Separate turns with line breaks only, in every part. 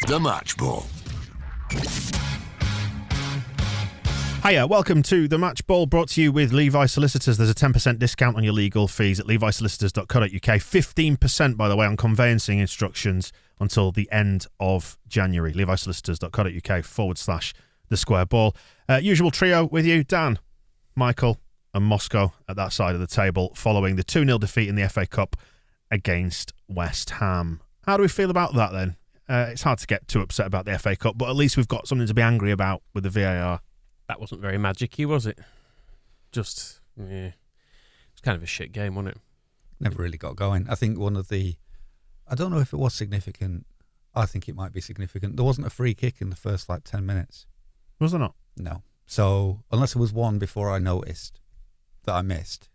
The Match Ball.
Hiya, welcome to The Match Ball, brought to you with Levi Solicitors. There's a 10% discount on your legal fees at levisolicitors.co.uk. 15%, by the way, on conveyancing instructions until the end of January. levisolicitors.co.uk/the square ball. Usual trio with you, Dan, Michael and Moscow at that side of the table following the 2-0 defeat in the FA Cup against West Ham. How do we feel about that then? It's hard to get too upset about the FA Cup, but at least we've got something to be angry about with the VAR.
That wasn't very magic-y, was it? Just, yeah. It's kind of a shit game, wasn't it?
Never really got going. I think I don't know if it was significant. I think it might be significant. There wasn't a free kick in the first 10 minutes.
Was there not?
No. So, unless there was one before I noticed that I missed.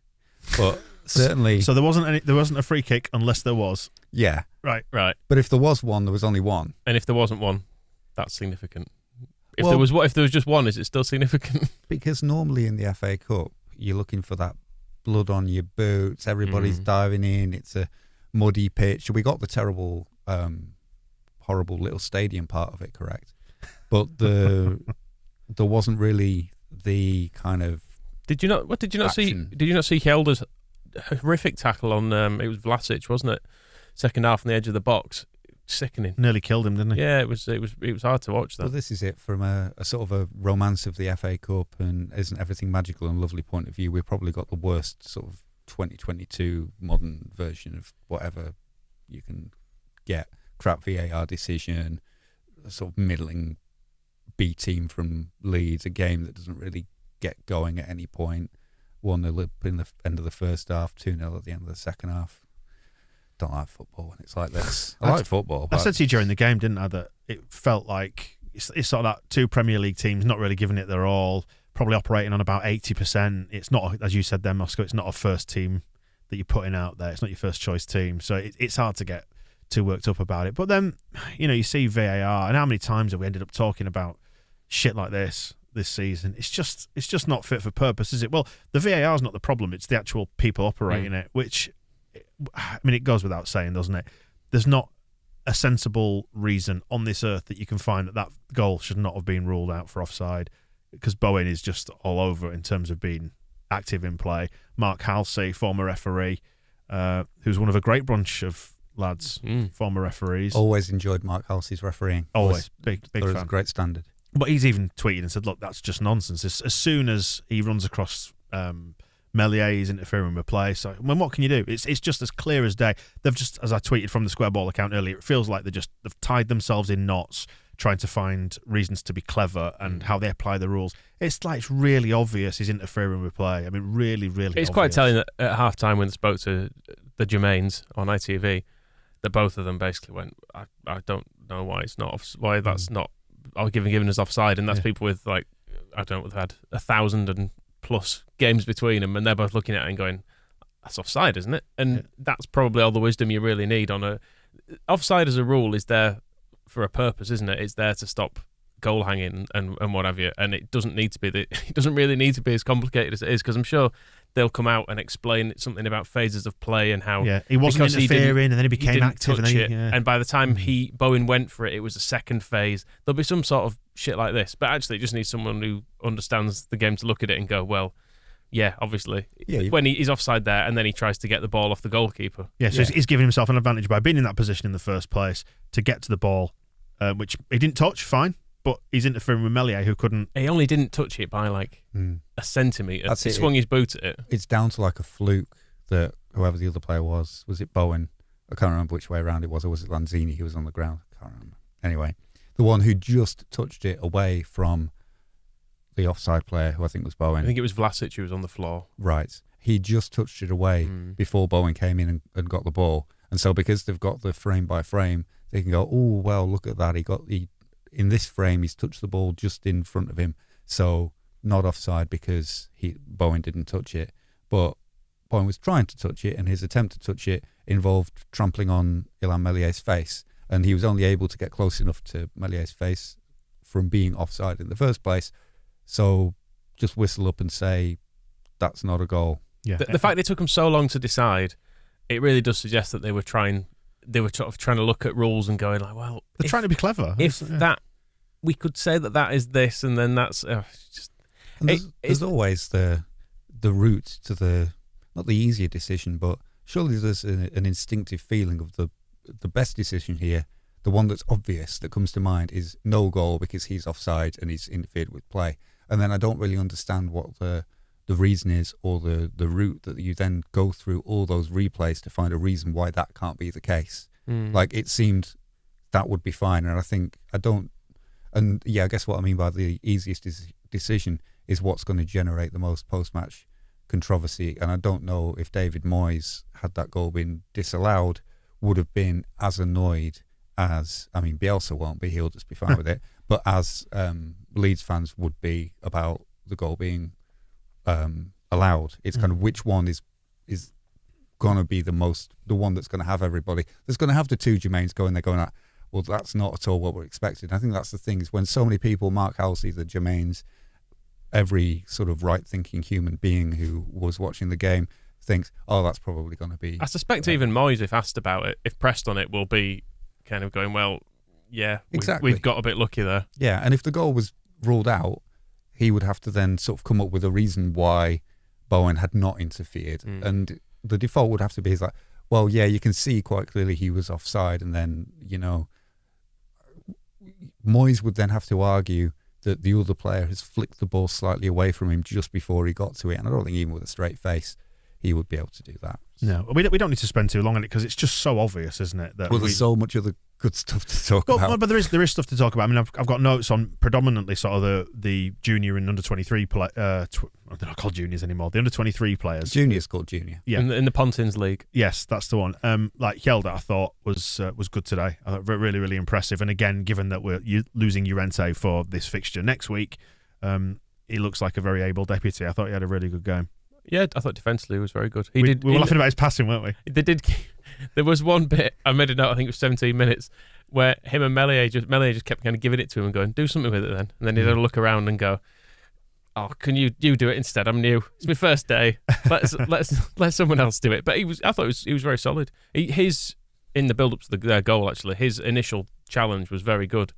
But certainly...
So there wasn't a free kick unless there was?
Yeah.
Right.
But if there was one, there was only one.
And if there wasn't one, that's significant. If there was just one, is it still significant?
Because normally in the FA Cup, you're looking for that blood on your boots. Everybody's diving in. It's a muddy pitch. We got the terrible, horrible little stadium part of it correct, but there wasn't really the kind of.
Did you not see? Did you not see Helder's horrific tackle on? It was Vlasic, wasn't it? Second half on the edge of the box. Sickening.
Nearly killed him, didn't he?
Yeah, it was hard to watch that.
Well, this is it from a sort of a romance of the FA Cup and isn't everything magical and lovely point of view. We've probably got the worst sort of 2022 modern version of whatever you can get. Crap VAR decision, a sort of middling B team from Leeds, a game that doesn't really get going at any point. 1-0 in the end of the first half, 2-0 at the end of the second half. Don't like football when it's like this. I like football.
I said to you during the game, didn't I, that it felt like it's sort of that two Premier League teams not really giving it their all, probably operating on about 80%. It's not, as you said there, Moscow, it's not a first team that you're putting out there. It's not your first choice team. So it's hard to get too worked up about it. But then, you see VAR, and how many times have we ended up talking about shit like this season? It's just not fit for purpose, is it? Well, the VAR is not the problem. It's the actual people operating it, which... I mean, it goes without saying, doesn't it? There's not a sensible reason on this earth that you can find that goal should not have been ruled out for offside, because Bowen is just all over in terms of being active in play. Mark Halsey, former referee, who's one of a great bunch of lads, former referees.
Always enjoyed Mark Halsey's refereeing.
Always. Big fan.
It was a great standard.
But he's even tweeted and said, look, that's just nonsense. As soon as he runs across... Melier is interfering with play. So, what can you do? It's just as clear as day. They've just, as I tweeted from the Square Ball account earlier, it feels like they've tied themselves in knots, trying to find reasons to be clever and how they apply the rules. It's really obvious he's interfering with play. I mean, really, really.
It's
obvious.
quite telling that at half time when they spoke to the Germains on ITV, that both of them basically went, I don't know why that's not given as offside, and that's people with I don't know, they've had 1,000 and plus games between them, and they're both looking at it and going, that's offside, isn't it? And that's probably all the wisdom you really need on offside as a rule is there for a purpose, isn't it? It's there to stop goal hanging and what have you, and it doesn't really need to be as complicated as it is, because I'm sure they'll come out and explain something about phases of play and how
he wasn't interfering and then he became active
and by the time Bowen went for it was a second phase. There'll be some sort of shit like this, but actually it just needs someone who understands the game to look at it and go, well, yeah, obviously when he's offside there and then he tries to get the ball off the goalkeeper.
So he's giving himself an advantage by being in that position in the first place to get to the ball, which he didn't touch, fine. But he's interfering with Melier, who couldn't...
He only didn't touch it by a centimetre. He swung his boot at it.
It's down to a fluke that whoever the other player was it Bowen? I can't remember which way around it was, or was it Lanzini who was on the ground? I can't remember. Anyway, the one who just touched it away from the offside player, who I think was Bowen.
I think it was Vlasic who was on the floor.
Right. He just touched it away before Bowen came in and got the ball. And so because they've got the frame by frame, they can go, oh, well, look at that. In this frame, he's touched the ball just in front of him, so not offside because Bowen didn't touch it. But Bowen was trying to touch it, and his attempt to touch it involved trampling on Illan Melier's face, and he was only able to get close enough to Melier's face from being offside in the first place. So just whistle up and say, that's not a goal.
Yeah. The fact it took them so long to decide, it really does suggest that they were trying they were sort of trying to look at rules and going like, well,
they're trying to be clever.
If that we could say that is this, and then that's just.
And there's always the route to the not the easier decision, but surely there's an instinctive feeling of the best decision here. The one that's obvious that comes to mind is no goal because he's offside and he's interfered with play. And then I don't really understand what the reason is, or the route that you then go through all those replays to find a reason why that can't be the case. Like, it seemed that would be fine, and I guess what I mean by the easiest decision is what's going to generate the most post-match controversy. And I don't know if David Moyes, had that goal been disallowed, would have been as annoyed as, I mean, Bielsa won't be, he'll just be fine with it, but as Leeds fans would be about the goal being allowed. It's kind of which one is going to be the one that's going to have everybody. There's going to have the two Jermaines going there going, well, that's not at all what we're expecting. I think that's the thing, is when so many people, Mark Halsey, the Jermaines, every sort of right-thinking human being who was watching the game thinks, oh, that's probably going to be...
I suspect even Moyes, if asked about it, if pressed on it, will be kind of going, well, yeah,
exactly.
We've got a bit lucky there.
Yeah, and if the goal was ruled out, he would have to then sort of come up with a reason why Bowen had not interfered. And the default would have to be like, well, yeah, you can see quite clearly he was offside, and then, Moyes would then have to argue that the other player has flicked the ball slightly away from him just before he got to it. And I don't think even with a straight face he would be able to do that.
No, we don't need to spend too long on it because it's just so obvious, isn't it? That
there's so much other good stuff to talk about.
But there is stuff to talk about. I mean, I've got notes on predominantly sort of the junior and under 23 they're not called juniors anymore. The under 23 players.
Junior's called junior.
Yeah,
in the Pontins League.
Yes, that's the one. Like Hjelde, I thought was good today. I thought really, really impressive. And again, given that we're losing Llorente for this fixture next week, he looks like a very able deputy. I thought he had a really good game.
Yeah, I thought defensively he was very good.
We were laughing about his passing, weren't we?
They did. There was one bit, I made a note, I think it was 17 minutes, where him and Melier just kept kind of giving it to him and going, do something with it then. And then he'd have a look around and go, oh, can you do it instead? I'm new. It's my first day. Let someone else do it. But I thought he was very solid. His in the build up to their goal, actually, his initial challenge was very good.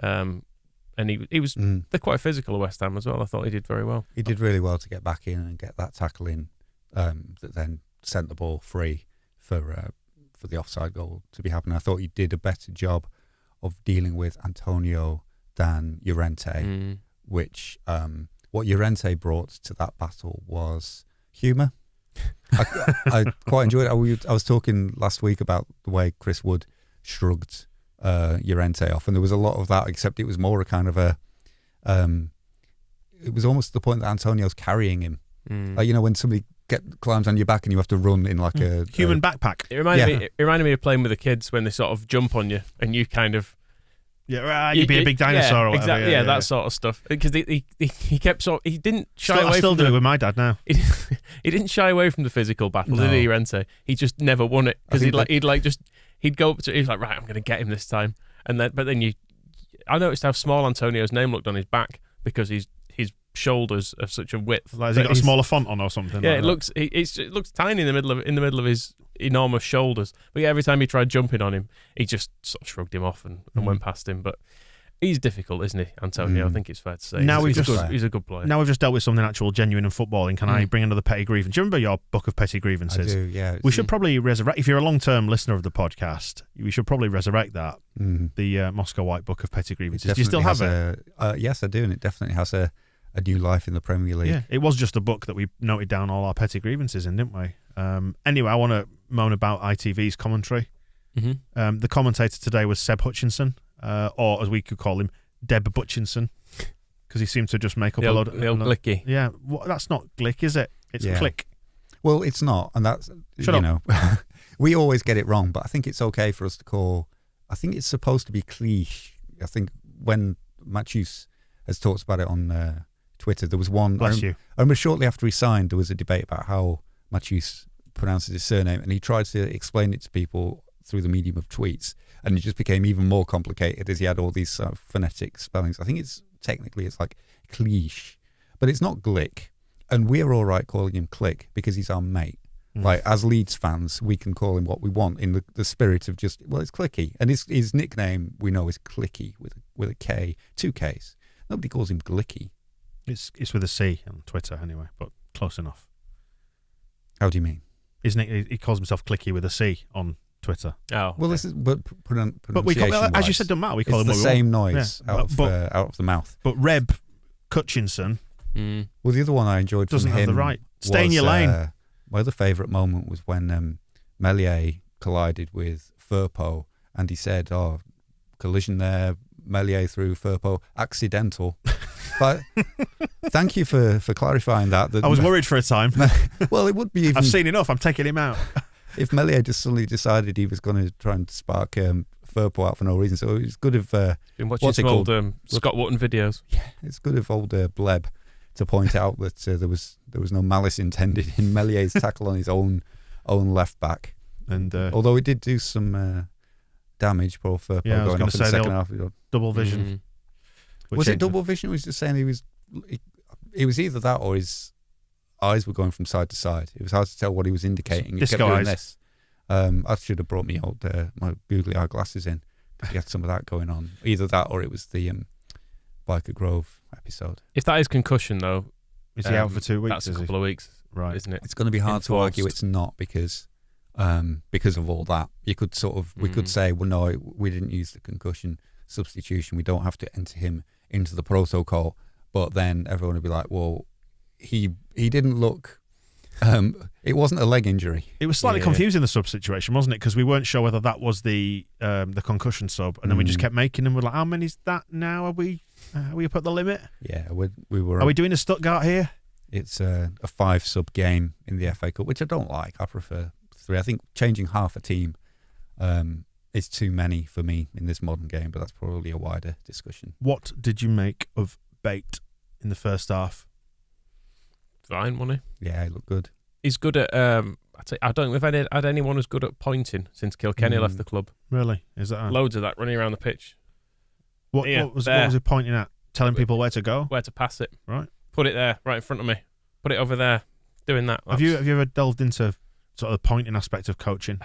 And he was they're quite physical at West Ham as well. I thought he did very well.
He did really well to get back in and get that tackle in that then sent the ball free for the offside goal to be happening. I thought he did a better job of dealing with Antonio than Llorente, which what Llorente brought to that battle was humour. I quite enjoyed it. I was talking last week about the way Chris Wood shrugged Llorente off, and there was a lot of that, except it was more a kind of it was almost the point that Antonio's carrying him. Like, when somebody climbs on your back and you have to run in like a
human backpack.
It reminded me of playing with the kids when they sort of jump on you and you kind of
you'd be a big dinosaur or whatever.
Exactly, that sort of stuff. Because he kept he didn't shy away.
I still
from
do it with my dad now.
He didn't shy away from the physical battle, did he, Llorente? He just never won it because he'd go up to. He was like, right, I'm going to get him this time. And then, I noticed how small Antonio's name looked on his back because his shoulders are such a width.
Like, has he got a smaller font on or something?
Yeah,
like
it looks tiny in the middle of his enormous shoulders. But yeah, every time he tried jumping on him, he just sort of shrugged him off and went past him. But he's difficult, isn't he, Antonio? I think it's fair to say.
Now
he's a good player.
Now we've just dealt with something actual, genuine in footballing. Can I bring another petty grievance? Do you remember your book of petty grievances?
I do, yeah.
We should probably resurrect, if you're a long-term listener of the podcast, we should probably resurrect that, the Moscow White book of petty grievances. Do you still have it?
Yes, I do, and it definitely has a new life in the Premier League.
Yeah, it was just a book that we noted down all our petty grievances in, didn't we? Anyway, I want to moan about ITV's commentary. The commentator today was Seb Hutchinson, or as we could call him, Deb Butchinson, because he seemed to just make up a load of...
The old Glicky.
Yeah, that's not Glick, is it? It's Click.
Well, it's not, and that's, we always get it wrong, but I think it's okay for us to call... I think it's supposed to be cliche. I think when Matthews has talked about it on Twitter, there was one...
Bless you.
I remember shortly after he signed, there was a debate about how Matthews pronounces his surname, and he tried to explain it to people through the medium of tweets, and it just became even more complicated as he had all these phonetic spellings. I think it's like cliche, but it's not Glick, and we're all right calling him Click because he's our mate. Like, as Leeds fans, we can call him what we want in the spirit of just, well, it's Clicky. And his nickname, we know, is Clicky with a K, 2 Ks. Nobody calls him Glicky.
It's with a C on Twitter anyway, but close enough.
How do you mean?
Isn't it? He calls himself Clicky with a C on Twitter.
Oh,
well, this is but
we call, as you said, don't matter. We call him
the
what we
same
want.
noise out of the mouth.
But Reb Cutchinson,
well, the other one I enjoyed
doesn't
from him
have the right. Stay in your lane.
My other favourite moment was when Meslier collided with Firpo, and he said, "Oh, collision there, Meslier through Firpo, accidental." But thank you for clarifying that.
I was worried for a time.
Well, it would be even...
I've seen enough. I'm taking him out.
If Meslier just suddenly decided he was going to try and spark Firpo out for no reason, so it's good of...
been watching some old Scott Wotton videos.
Yeah, it's good of old Bleb to point out that there was no malice intended in Mellier's tackle on his own left back.
And
although it did do some damage, poor Firpo going off in the second half.
Double vision.
Was it double vision? Or was he just saying it was either that or his eyes were going from side to side. It was hard to tell what he was indicating. He kept doing this. I should have brought my googly eye glasses in to get some of that going on. Either that or it was the Biker Grove episode.
If that is concussion, though,
is he out for 2 weeks?
That's a couple of weeks,
right?
Isn't it?
It's going to be hard to argue it's not because of all that. You could we could say, well, no, we didn't use the concussion substitution. We don't have to enter him into the protocol. But then everyone would be like, well, he didn't look. It wasn't a leg injury.
It was slightly confusing, the sub situation, wasn't it? Because we weren't sure whether that was the concussion sub, and then we just kept making them. We're like, how many is that now? Are we up at the limit?
Yeah, we were.
Are we doing a Stuttgart here?
It's a 5 sub game in the FA Cup, which I don't like. I prefer 3. I think changing half a team is too many for me in this modern game, but that's probably a wider discussion.
What did you make of Bate in the first half?
Fine, wasn't he?
Yeah, he looked good.
He's good at. I don't think we've had anyone who's good at pointing since Kilkenny left the club.
Really? Is that
loads of that running around the pitch?
What was he pointing at? Telling people where to go,
where to pass it.
Right.
Put it there, right in front of me. Put it over there. Doing that.
Have you ever delved into sort of the pointing aspect of coaching?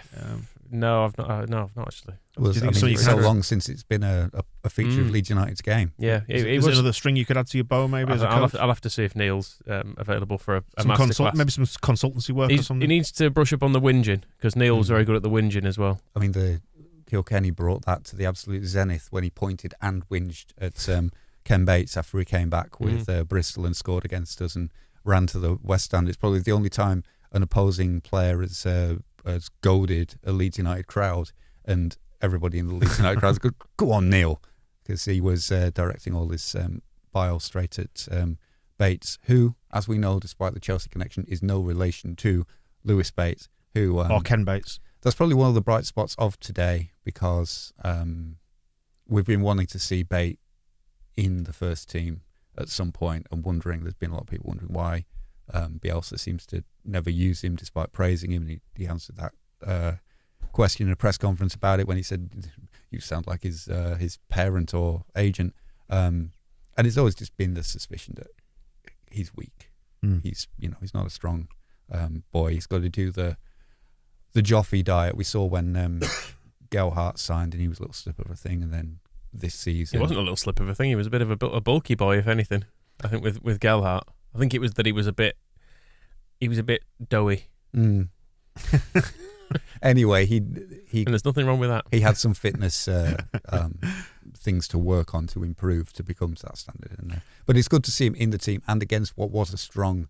No, I've not. No, I've not actually.
Well, it's so long since it's been a feature of Leeds United's game.
Yeah,
is it another string you could add to your bow? Maybe
I'll have to see if Neil's available for a masterclass.
Maybe some consultancy work or something.
He needs to brush up on the whinging because Neil's very good at the whinging as well.
I mean, the Kilkenny brought that to the absolute zenith when he pointed and whinged at Ken Bates after he came back with Bristol and scored against us and ran to the West Stand. It's probably the only time an opposing player has goaded a Leeds United crowd, and everybody in the Leeds United crowd goes, "Go on, Neil," because he was directing all this bile straight at Bates, who, as we know, despite the Chelsea connection, is no relation to Lewis Bates, who
or Ken Bates.
That's probably one of the bright spots of today because we've been wanting to see Bates in the first team at some point, and there's been a lot of people wondering why Bielsa seems to never use him despite praising him, and he answered that question in a press conference about it when he said, "You sound like his parent or agent," and it's always just been the suspicion that he's weak. He's not a strong boy. He's got to do the Joffrey diet we saw when Gelhardt signed, and he was a little slip of a thing, and then this season
he wasn't a little slip of a thing. He was a bit of a bulky boy, if anything. I think with Gelhardt, I think it was that he was a bit doughy.
Anyway, he
and there's nothing wrong with that.
He had some fitness things to work on to improve to become to that standard. But it's good to see him in the team and against what was a strong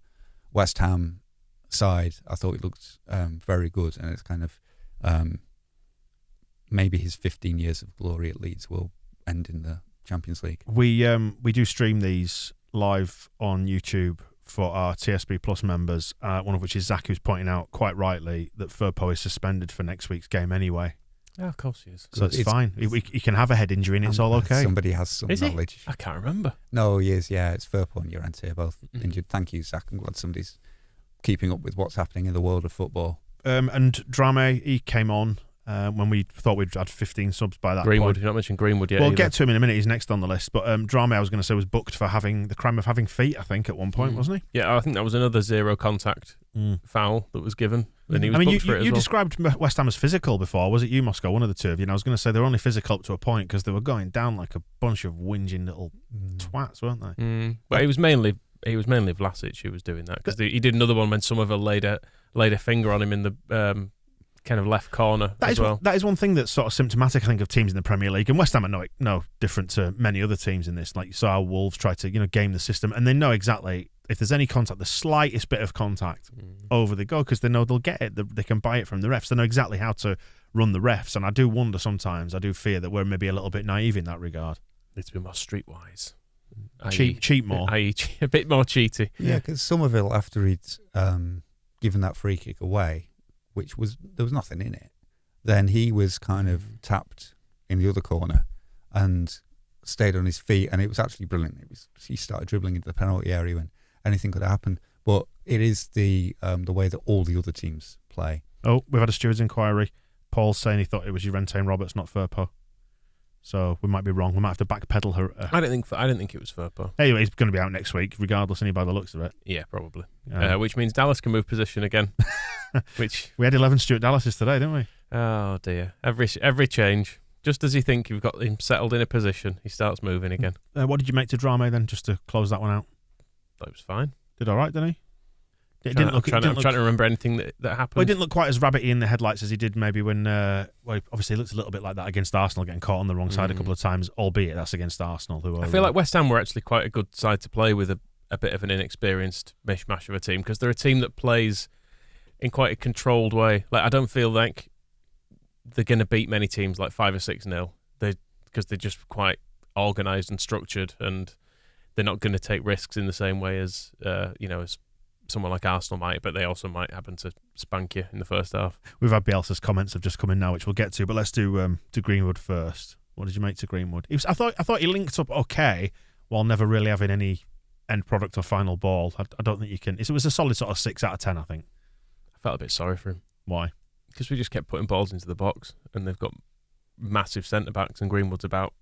West Ham side. I thought it looked very good, and it's kind of maybe his 15 years of glory at Leeds will end in the Champions League.
We do stream these live on YouTube for our TSB Plus members, one of which is Zach, who's pointing out quite rightly that Firpo is suspended for next week's game anyway.
Yeah, of course he is.
So it's fine. He can have a head injury and it's all okay.
Somebody has some knowledge.
I can't remember.
No, he is. Yeah, it's Firpo and Llorente both injured. Thank you, Zach. I'm glad somebody's keeping up with what's happening in the world of football.
And Drame, he came on when we thought we'd had 15 subs by that
Greenwood,
point.
you've not mentioned Greenwood yet.
We'll get to him in a minute. He's next on the list. But Drame, I was going to say, was booked for having the crime of having feet, I think, at one point, wasn't he?
Yeah, I think that was another zero contact foul that was given. And he was
I mean,
booked for it as
you
well.
described West Ham as physical before. Was it you, Moscow? One of the two of you. And I was going to say they were only physical up to a point because they were going down like a bunch of whinging little twats, weren't they?
But it was mainly Vlasic who was doing that because he did another one when Somerville laid a finger on him in the kind of left corner as well.
That is one thing that's sort of symptomatic, I think, of teams in the Premier League. And West Ham are no different to many other teams in this. Like you saw how Wolves try to game the system, and they know exactly if there's any contact, the slightest bit of contact, over the goal, because they know they'll get it. They can buy it from the refs. They know exactly how to run the refs. And I do wonder sometimes, I do fear that we're maybe a little bit naive in that regard.
Need to be more streetwise.
Cheat more.
A bit more cheaty.
Yeah, because Somerville, after he'd given that free kick away, there was nothing in it, then he was kind of tapped in the other corner and stayed on his feet, and it was actually brilliant. He started dribbling into the penalty area when anything could happen. But it is the way that all the other teams play.
Oh, we've had a steward's inquiry. Paul's saying he thought it was Llorente and Roberts, not Firpo. So we might be wrong. We might have to backpedal her.
I don't think it was Firpo.
Anyway, he's going to be out next week, regardless. By the looks of it.
Yeah, probably. Which means Dallas can move position again. Which
we had 11 Stuart Dallases today, didn't we?
Oh dear! Every change, just as you think you've got him settled in a position, he starts moving again.
What did you make to Drame then? Just to close that one out.
Thought it was fine.
Did all right, didn't he?
I'm trying to remember anything that happened.
Well, he didn't look quite as rabbity in the headlights as he did maybe when. Well, obviously, he looked a little bit like that against Arsenal, getting caught on the wrong side a couple of times. Albeit that's against Arsenal.
I feel like West Ham were actually quite a good side to play with a bit of an inexperienced mishmash of a team, because they're a team that plays in quite a controlled way. Like, I don't feel like they're going to beat many teams like 5 or 6-0. Because they're just quite organised and structured, and they're not going to take risks in the same way as as someone like Arsenal might, but they also might happen to spank you in the first half.
We've had Bielsa's comments have just come in now, which we'll get to, but let's do Greenwood first. What did you make to Greenwood? I thought he linked up okay, while never really having any end product or final ball. I don't think you can. It was a solid sort of 6 out of 10, I think.
I felt a bit sorry for him.
Why? Because
we just kept putting balls into the box, and they've got massive centre backs, and Greenwood's about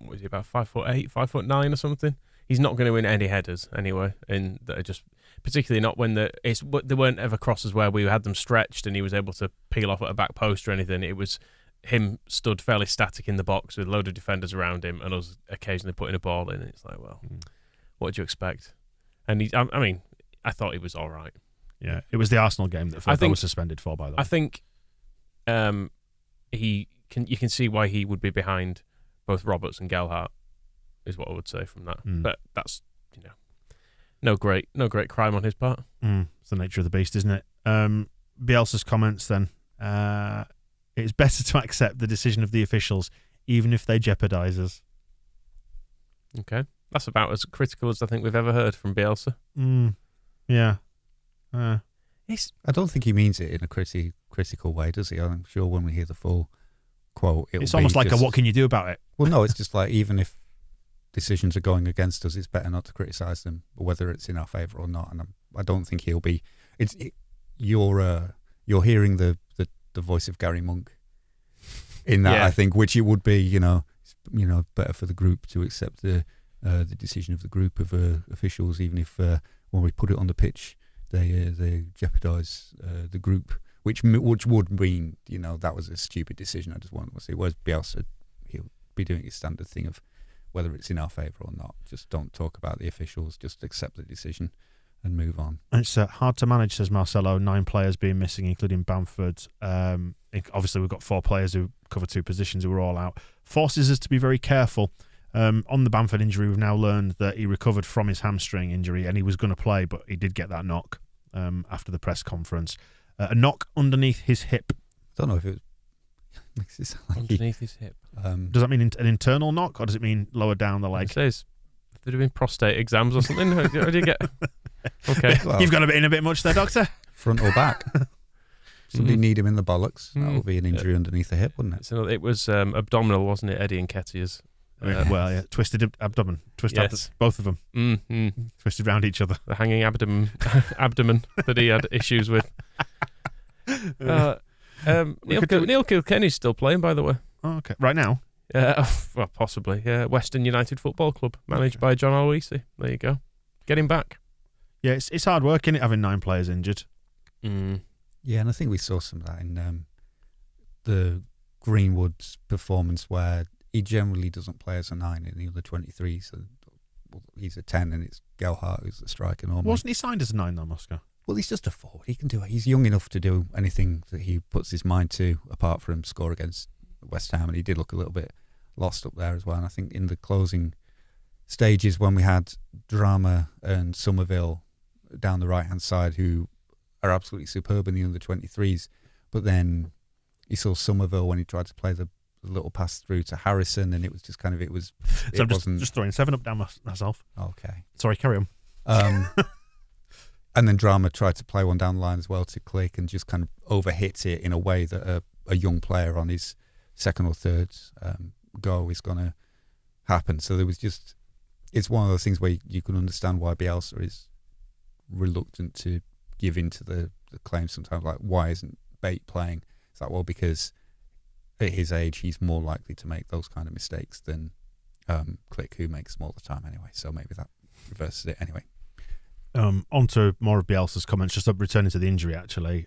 5'8", 5'9" or something. He's not going to win any headers anyway, and that are just particularly not when they weren't ever crosses where we had them stretched and he was able to peel off at a back post or anything. It was him stood fairly static in the box with a load of defenders around him, and us occasionally putting a ball in. It's like, well, what do you expect? And I thought he was all right.
Yeah, it was the Arsenal game that Firpo was suspended for, by the way.
I think you can see why he would be behind both Roberts and Gelhardt, is what I would say from that. But that's no great crime on his part.
It's the nature of the beast, isn't it? Bielsa's comments then. It's better to accept the decision of the officials, even if they jeopardise us.
Okay, that's about as critical as I think we've ever heard from Bielsa.
Yeah.
I don't think he means it in a critical way, does he? I'm sure when we hear the full quote,
it's almost like what can you do about it?
Well, no, it's just like, even if decisions are going against us, it's better not to criticise them, whether it's in our favour or not. And I don't think he'll be. You're hearing the voice of Gary Monk in that, I think, which it would be, better for the group to accept the decision of the group of officials, even if when we put it on the pitch, they jeopardise the group, which would mean that was a stupid decision. I just want to see. Whereas Bielsa, he'll be doing his standard thing of whether it's in our favour or not. Just don't talk about the officials. Just accept the decision and move on.
It's hard to manage, says Marcelo. 9 players being missing, including Bamford. Obviously, we've got 4 players who cover 2 positions who are all out. Forces us to be very careful. On the Bamford injury, we've now learned that he recovered from his hamstring injury and he was going to play, but he did get that knock after the press conference. A knock underneath his hip.
I don't know if it makes it sound like
underneath his hip.
Does that mean an internal knock, or does it mean lower down the leg?
It says if they'd have been prostate exams or something. How do you get? Okay,
well, you've got in a bit much there, doctor.
Front or back? Somebody need him in the bollocks. That would be an injury underneath the hip, wouldn't it?
So it was abdominal, wasn't it? Eddie Nketiah's.
Twisted abdomen. Both of them. Twisted round each other.
The hanging abdomen that he had issues with. Neil Kilkenny's still playing, by the way.
Oh, okay. Right now?
Well, possibly. Yeah, Western United Football Club, managed by John Aloisi. There you go. Get him back.
Yeah, it's hard work, isn't it, having 9 players injured?
Yeah, Yeah, and I think we saw some of that in the Greenwood's performance, where he generally doesn't play as a 9 in the under 23s. So he's a 10, and it's Gelhardt who's the striker normally.
Wasn't he signed as a 9 though, Moscow?
Well, he's just a forward. He can do it. He's young enough to do anything that he puts his mind to, apart from score against West Ham. And he did look a little bit lost up there as well. And I think in the closing stages, when we had Drama and Somerville down the right-hand side, who are absolutely superb in the under 23s, but then you saw Somerville when he tried to play the little pass through to Harrison, and it was just kind of
So I'm just throwing 7 up down myself.
Okay.
Sorry, carry on.
And then Drama tried to play one down the line as well to Click, and just kind of overhit it in a way that a young player on his second or third go is going to happen. So there was just, it's one of those things where you can understand why Bielsa is reluctant to give in to the claims sometimes, like, why isn't Bate playing? It's like, well, because at his age he's more likely to make those kind of mistakes than Click, who makes them all the time anyway. So maybe that reverses it anyway.
On to more of Bielsa's comments, just returning to the injury actually.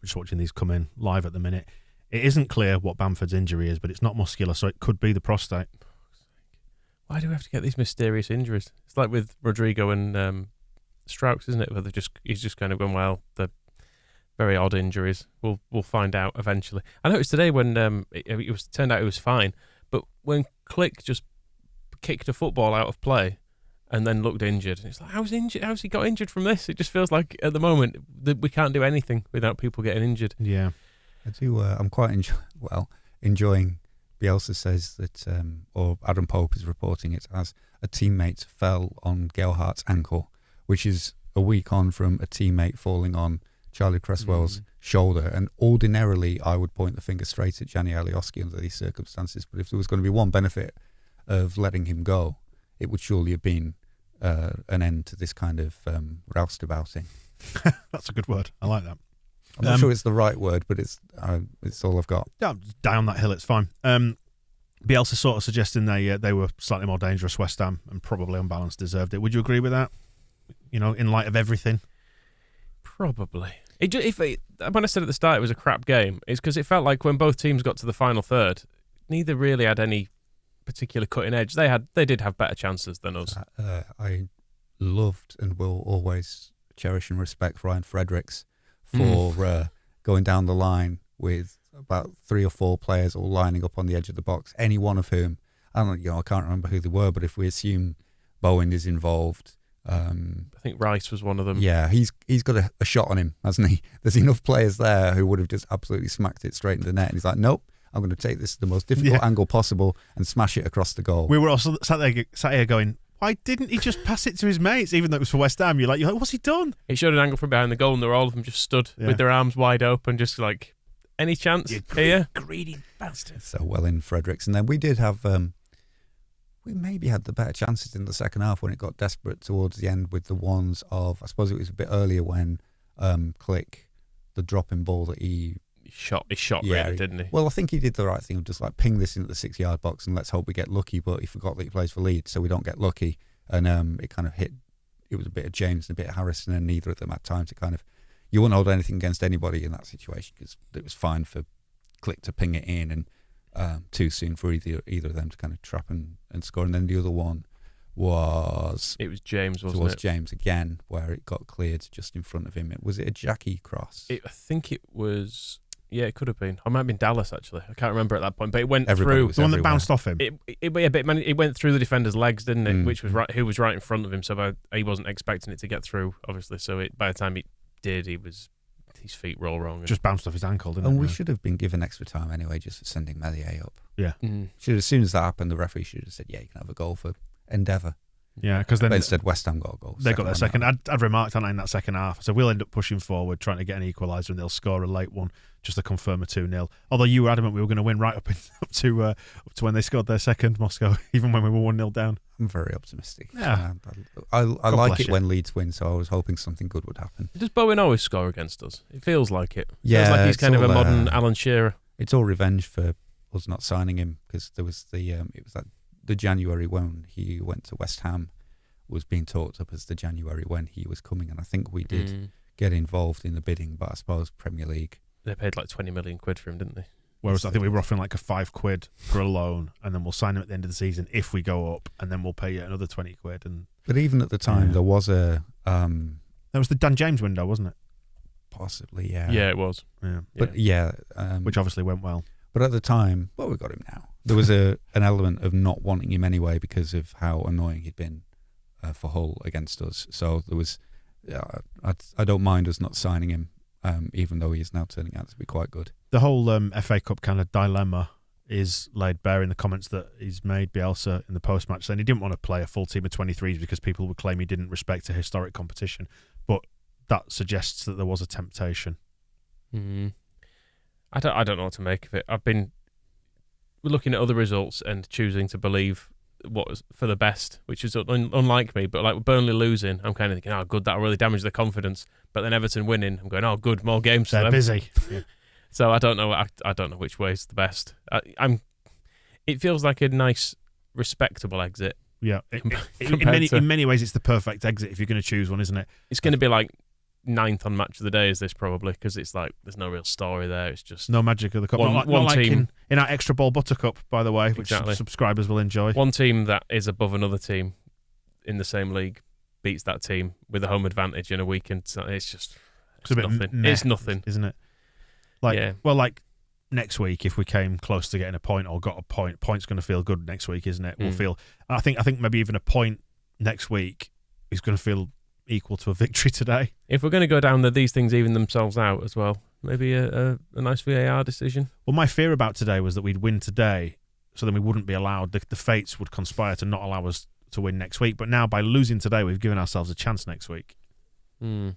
Just watching these come in live at the minute. It isn't clear what Bamford's injury is, but it's not muscular, so it could be the prostate.
Why do we have to get these mysterious injuries? It's like with Rodrigo and Strauch, isn't it? Where he's just kind of going, well, the very odd injuries. We'll find out eventually. I noticed today when turned out it was fine, but when Click just kicked a football out of play and then looked injured, it's like, how's he got injured from this? It just feels like at the moment that we can't do anything without people getting injured.
Yeah,
I do. I'm quite enjoying. Bielsa says that, or Adam Pope is reporting it as, a teammate fell on Gelhardt's ankle, which is a week on from a teammate falling on Charlie Cresswell's shoulder. And ordinarily, I would point the finger straight at Gianni Alioski under these circumstances. But if there was going to be one benefit of letting him go, it would surely have been an end to this kind of roustabouting.
That's a good word. I like that.
I'm not sure it's the right word, but it's all I've got.
Yeah, die on that hill, it's fine. Bielsa sort of suggesting they were slightly more dangerous, West Ham, and probably on balance deserved it. Would you agree with that? In light of everything?
Probably. When I said at the start it was a crap game, it's because it felt like when both teams got to the final third, neither really had any particular cutting edge. They did have better chances than us.
I loved and will always cherish and respect Ryan Fredericks for going down the line with about 3 or 4 players all lining up on the edge of the box, any one of whom, I can't remember who they were, but if we assume Bowen is involved,
I think Rice was one of them.
Yeah, he's got a shot on him, hasn't he? There's enough players there who would have just absolutely smacked it straight into the net, and he's like, nope, I'm going to take this to the most difficult angle possible and smash it across the goal.
We were also sat here going, why didn't he just pass it to his mates, even though it was for West Ham? You're like, what's he done?
He showed an angle from behind the goal, and all of them just stood with their arms wide open, just like, any chance here?
Greedy bastard.
So well in Fredericks. And then we did have, we maybe had the better chances in the second half when it got desperate towards the end with the ones of, I suppose it was a bit earlier when Click, the dropping ball that he
shot really, didn't he?
Well, I think he did the right thing of just like ping this into the 6-yard box and let's hope we get lucky, but he forgot that he plays for Leeds, so we don't get lucky. And it kind of hit, it was a bit of James and a bit of Harrison, and neither of them had time to kind of, you wouldn't hold anything against anybody in that situation because it was fine for Click to ping it in and too soon for either of them to kind of trap and score. And then the other one was...
It was James, wasn't it?
It was James again, where it got cleared just in front of him. Was it a Jackie cross?
I think it was... Yeah, it could have been. I might have been Dallas, actually. I can't remember at that point, but it went through...
The one that bounced off him?
It went through the defender's legs, didn't it? Which was who was right in front of him, so he wasn't expecting it to get through, obviously. So by the time he did, his feet were all wrong.
Just bounced off his ankle, didn't it?
And we should have been given extra time anyway, just for sending Meslier up.
Yeah.
As soon as that happened, the referee should have said, yeah, you can have a goal for Endeavour.
Yeah, because then...
But instead, West Ham got a goal.
They got their second. I'd remarked on it in that second half. So we'll end up pushing forward, trying to get an equaliser, and they'll score a late one just to confirm a 2-0. Although you were adamant we were going to win right up to when they scored their second, Moscow, even when we were 1-0 down.
I'm very optimistic.
Yeah.
I like it when Leeds win, so I was hoping something good would happen.
Does Bowen always score against us? It feels like it.
Yeah,
feels like he's kind of a modern Alan Shearer.
It's all revenge for us not signing him, because there was the January when he went to West Ham was being talked up as the January when he was coming, and I think we did get involved in the bidding. But I suppose Premier League.
They paid like 20 million quid for him, didn't they?
Whereas I think we were offering like a £5 for a loan, and then we'll sign him at the end of the season if we go up, and then we'll pay you another 20 quid. And
But even at the time, there was a
that was the Dan James window, wasn't it?
possibly, yeah.
Yeah, it was.
Yeah,
But
which obviously went well.
but at the time, well, we got him now. There was an element of not wanting him anyway because of how annoying he'd been for Hull against us. So there was, I don't mind us not signing him, even though he is now turning out to be quite good.
The whole FA Cup kind of dilemma is laid bare in the comments that he's made, Bielsa, in the post-match, saying he didn't want to play a full team of 23s because people would claim he didn't respect a historic competition. But that suggests that there was a temptation.
I don't know what to make of it. I've been looking at other results and choosing to believe what was for the best, which is unlike me. But like with Burnley losing, I'm kind of thinking, oh, good, that'll really damage their confidence. But then Everton winning, I'm going, oh, good, more games for them.
They're busy. Yeah.
So I don't know. I don't know which way is the best. It feels like a nice, respectable exit.
Yeah. In many ways, it's the perfect exit if you're going to choose one, isn't it?
It's going to be like 9th on Match of the Day, is this probably, because it's like there's no real story there. It's just
no magic of the cup.
One
not
team
like in our Extra Ball Buttercup, by the way, which subscribers will enjoy.
One team that is above another team in the same league beats that team with a home advantage in a weekend. So it's nothing. It's nothing,
isn't it? Like next week, if we came close to getting a point or got a point's going to feel good next week, isn't it? We'll feel. I think maybe even a point next week is going to feel equal to a victory today.
If we're going to go down there, these things even themselves out as well. Maybe a nice VAR decision.
Well, my fear about today was that we'd win today, so then we wouldn't be allowed. The fates would conspire to not allow us to win next week. But now, by losing today, we've given ourselves a chance next week.
And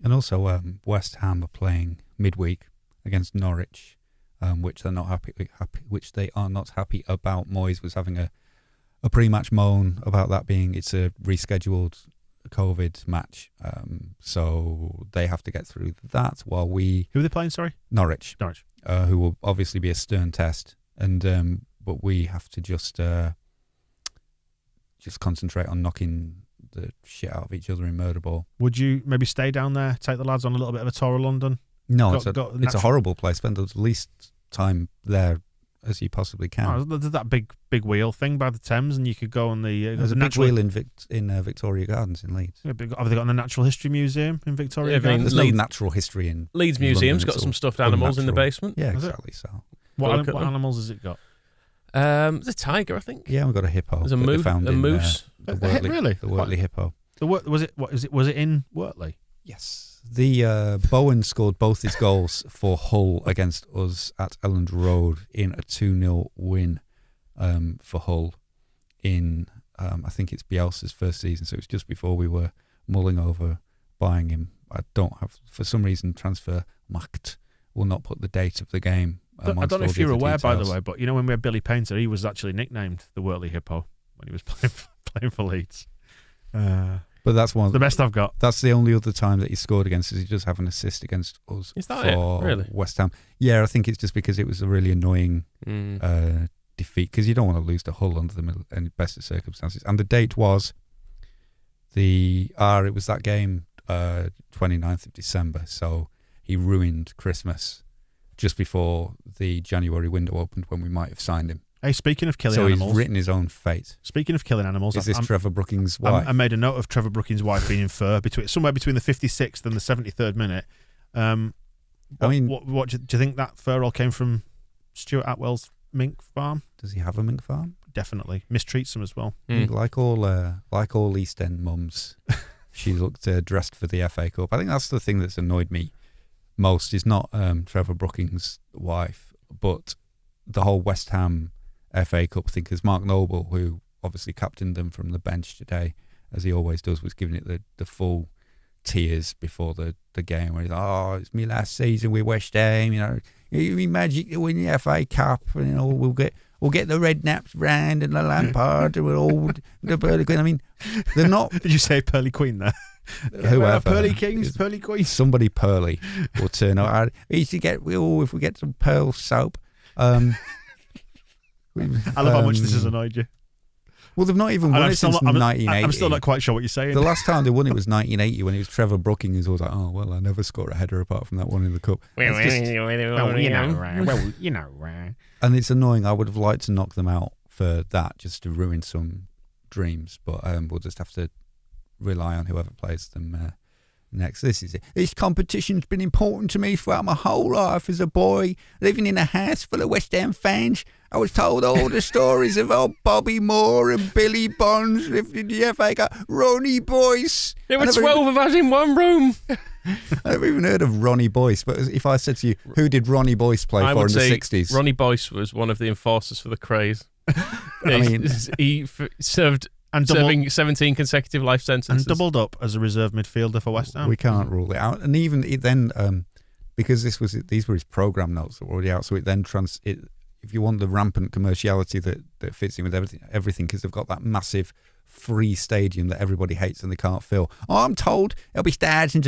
also, West Ham are playing midweek against Norwich, which they're not happy. Which they are not happy about. Moyes was having a pre-match moan about that being it's a rescheduled COVID match, so they have to get through that while we.
Who are they playing? Sorry,
Norwich. Who will obviously be a stern test, and but we have to just concentrate on knocking the shit out of each other in murder ball.
Would you maybe stay down there, take the lads on a little bit of a tour of London?
No, it's a horrible place. Spend the least time there as you possibly can.
Oh, there's that big wheel thing by the Thames, and you could go on the.
There's a big wheel in Victoria Gardens in Leeds.
Have they got the Natural History Museum in Victoria Gardens?
There's no natural history in
Leeds Museum's got some stuffed animals in the basement.
Yeah, exactly. So,
what animals has it got?
There's a tiger, I think.
Yeah, we've got a hippo.
There's a moose.
Really?
The Wortley hippo.
Was it in Wortley?
Yes. The Bowen scored both his goals for Hull against us at Elland Road in a 2-0 win for Hull in I think it's Bielsa's first season, so it's just before we were mulling over buying him. I don't have, for some reason, Transfer Markt will not put the date of the game.
I don't know if you're aware, by the way, but you know when we had Billy Painter, he was actually nicknamed the Wortley Hippo when he was playing for Leeds.
But that's one of
the best I've got.
That's the only other time that he scored against us. He does have an assist against us.
Is that it? Really?
West Ham. Yeah, I think it's just because it was a really annoying defeat, because you don't want to lose to Hull under the best of circumstances. And the date was it was that game 29th of December, so he ruined Christmas just before the January window opened when we might have signed him.
Hey, speaking of killing animals...
So he's written his own fate.
Speaking of killing animals...
Is this Trevor Brookings' wife?
I made a note of Trevor Brookings' wife being in fur somewhere between the 56th and the 73rd minute. What do you think that fur all came from Stuart Atwell's mink farm?
Does he have a mink farm?
Definitely. Mistreats them as well.
Like all East End mums, she looked dressed for the FA Cup. I think that's the thing that's annoyed me most, is not Trevor Brookings' wife, but the whole West Ham FA Cup thing, because Mark Noble, who obviously captained them from the bench today, as he always does, was giving it the full tears before the game, where he's like, oh, it's me last season with West Ham, you know, we magic to win the FA Cup, you know, we'll get the Redknapp's brand and the Lampard and we're all the Pearly Queen. I mean, they're not.
Did you say Pearly Queen there?
Whoever.
Pearly Kings, Pearly Queens.
Somebody Pearly will turn up. We used to get, if we get some pearl soap.
I love how much this has annoyed you.
Well, they've not even won it since 1980.
I'm still not quite sure what you're saying.
The last time they won it was 1980 when it was Trevor Brooking who's always like, oh, well, I never score a header apart from that one in the cup. And it's annoying. I would have liked to knock them out for that, just to ruin some dreams. But we'll just have to rely on whoever plays them next. This is it. This competition's been important to me throughout my whole life as a boy, living in a house full of West Ham fans. I was told all the stories of old Bobby Moore and Billy Bonds lived in the FA Cup. Ronnie Boyce.
There were 12 of us in one room.
I never even heard of Ronnie Boyce, but if I said to you, who did Ronnie Boyce play for in the 60s?
Ronnie Boyce was one of the enforcers for the craze.
I mean,
he served... serving 17 consecutive life sentences.
And doubled up as a reserve midfielder for West Ham.
We can't rule it out. And even then, because these were his programme notes that were already out, so it then if you want the rampant commerciality that fits in with everything, because they've got that massive free stadium that everybody hates and they can't fill. Oh, I'm told there'll be thousands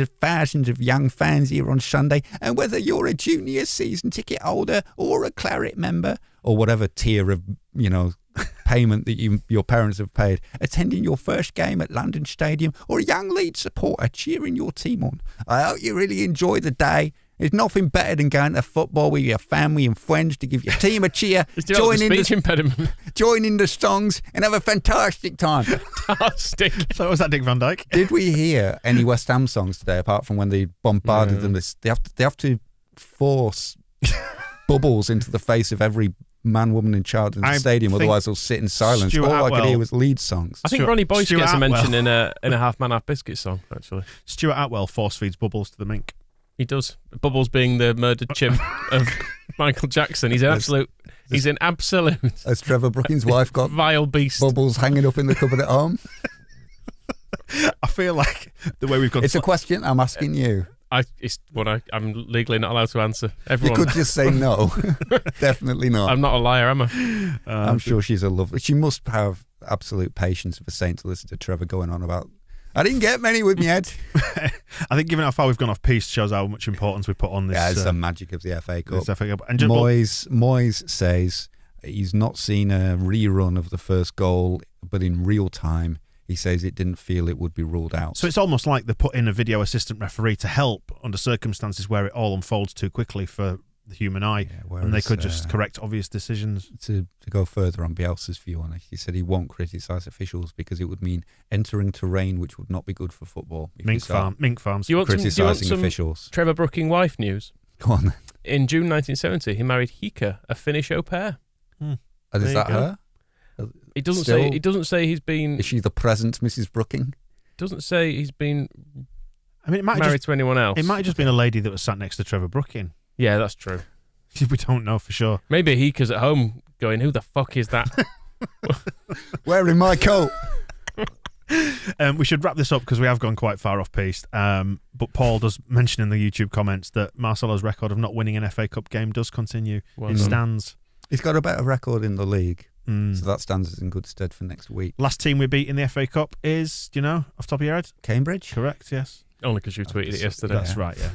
of young fans here on Sunday, and whether you're a junior season ticket holder or a claret member or whatever tier of, payment that your parents have paid, attending your first game at London Stadium, or a young Leeds supporter cheering your team on, I hope you really enjoy the day. There's nothing better than going to football with your family and friends to give your team a cheer, join in the songs, and have a fantastic time.
Fantastic.
So was that Dick Van Dyke?
Did we hear any West Ham songs today, apart from when they bombarded them? They have to force bubbles into the face of every man, woman and child in the stadium, otherwise they'll sit in silence. All I could hear was Leeds songs.
I think Ronnie Boyce gets a mention in a Half Man Half Biscuit song, actually.
Stuart Atwell force feeds Bubbles to the mink.
He does. Bubbles being the murdered chimp of Michael Jackson. He's an absolute.
Has Trevor Brooking's wife got
vile beast?
Bubbles hanging up in the cupboard at home?
I feel like the way we've gone.
It's a question I'm asking you.
I'm legally not allowed to answer. Everyone.
You could just say no. Definitely not.
I'm not a liar, am I?
I'm sure she's a lovely. She must have absolute patience of a saint to listen to Trevor going on about. I didn't get many with me head.
I think given how far we've gone off piece shows how much importance we put on this.
Yeah, it's the magic of the FA Cup.
And
Moyes says he's not seen a rerun of the first goal, but in real time, he says it didn't feel it would be ruled out.
So it's almost like they put in a video assistant referee to help under circumstances where it all unfolds too quickly for the human eye, and they could just correct obvious decisions.
To go further on Bielsa's view on it, he said he won't criticise officials because it would mean entering terrain which would not be good for football.
Mink farms.
Do you want
criticising
some
officials?
Trevor Brooking wife news.
Go on.
In June 1970, he married Hika, a Finnish au pair.
And is that her?
He doesn't say. He doesn't say he's been.
Is she the present Mrs. Brooking?
Doesn't say he's been.
I mean, it might
married to anyone else.
It might have just been a lady that was sat next to Trevor Brooking.
Yeah, that's true.
We don't know for sure.
Maybe Hika's at home going, "Who the fuck is that?"
Wearing my coat.
We should wrap this up because we have gone quite far off piece. But Paul does mention in the YouTube comments that Marcelo's record of not winning an FA Cup game does continue. It stands.
He's got a better record in the league. So that stands us in good stead for next week.
Last team we beat in the FA Cup is, do you know, off the top of your head?
Cambridge?
Correct, yes.
Only because you tweeted it yesterday.
That's right, yeah.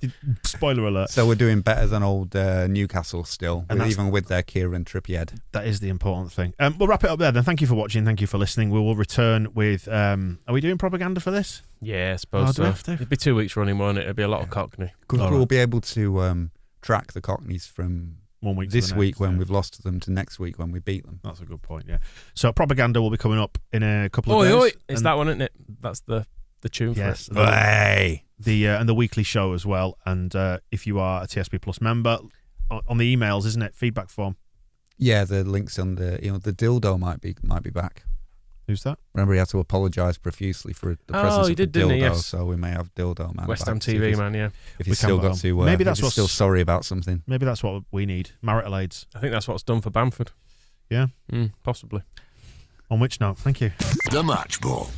So, spoiler alert.
So we're doing better than old Newcastle still, even with their Kieran Trippier.
That is the important thing. We'll wrap it up there then. Thank you for watching. Thank you for listening. We will return with... are we doing propaganda for this?
Yeah, I suppose so. It'll be 2 weeks running, won't it? It'll be a lot of Cockney.
Because we'll be able to track the Cockneys from...
1 week
this week when we've lost to them to next week when we beat them.
That's a good point, yeah. So propaganda will be coming up in a couple of days.
Oi. It's that one, isn't it? That's the tune for it.
And the weekly show as well. And if you are a TSB Plus member, on the emails, isn't it? Feedback form.
Yeah, the links on the the dildo might be back.
Who's that?
Remember, he had to apologise profusely for the presence of the dildo,
yes.
So we may have dildo man.
West Ham TV man, yeah.
If he's still got to,
maybe that's
still sorry about something.
Maybe that's what we need. Marital aids.
I think that's what's done for Bamford.
Yeah,
possibly.
On which note, thank you.
The Match Ball.